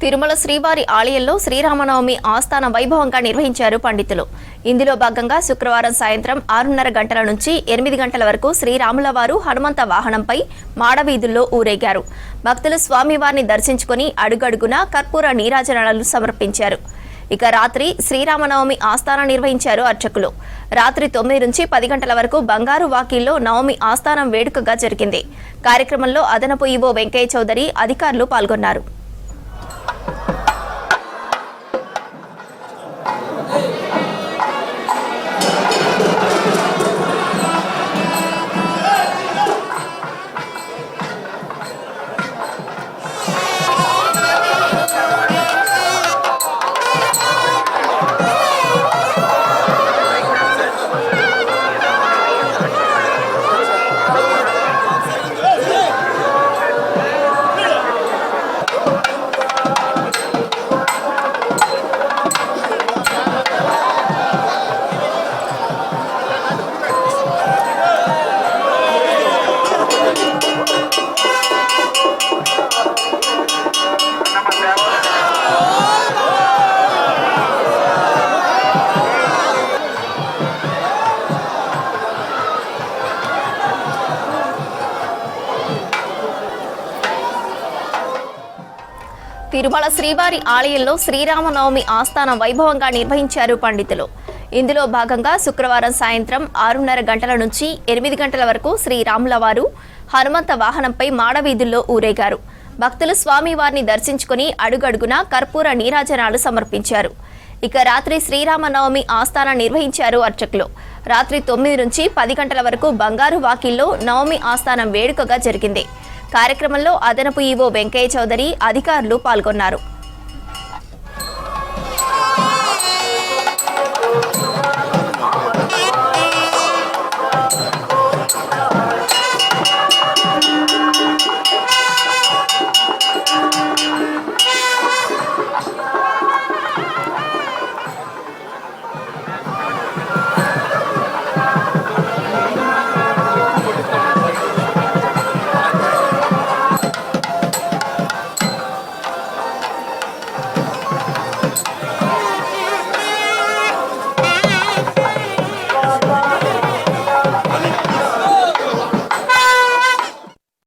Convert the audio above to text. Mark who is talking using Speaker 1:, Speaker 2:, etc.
Speaker 1: తిరుమల శ్రీవారి ఆలయంలో శ్రీరామనవమి ఆస్థాన వైభవంగా నిర్వహించారు పండితులు. ఇందులో భాగంగా శుక్రవారం సాయంత్రం 6:30 గంటల నుంచి 8 గంటల వరకు శ్రీరాముల వారు హనుమంత వాహనంపై మాడవీధుల్లో ఊరేగారు. భక్తులు స్వామివారిని దర్శించుకుని అడుగడుగునా కర్పూర నీరాజనాలు సమర్పించారు. ఇక రాత్రి శ్రీరామనవమి ఆస్థాన నిర్వహించారు అర్చకులు. రాత్రి 9 నుంచి 10 గంటల వరకు బంగారు వాకిల్లో నవమి ఆస్థానం వేడుకగా జరిగింది. కార్యక్రమంలో అదనపు ఈవో వెంకయ్య చౌదరి అధికారులు పాల్గొన్నారు. తిరుమల శ్రీవారి ఆలయంలో శ్రీరామనవమి ఆస్థాన వైభవంగా నిర్వహించారు పండితులు. ఇందులో భాగంగా శుక్రవారం సాయంత్రం 6:30 గంటల నుంచి 8 గంటల వరకు శ్రీరాముల వారు హనుమంత వాహనంపై మాడవీధుల్లో ఊరేగారు. భక్తులు స్వామివారిని దర్శించుకుని అడుగడుగునా కర్పూర నీరాజనాలు సమర్పించారు. ఇక రాత్రి శ్రీరామనవమి ఆస్థాన నిర్వహించారు అర్చకులు. రాత్రి 9 నుంచి 10 గంటల వరకు బంగారు వాకిల్లో నవమి ఆస్థానం వేడుకగా జరిగింది. కార్యక్రమంలో అదనపు ఈవో వెంకయ్య చౌదరి అధికారులు పాల్గొన్నారు.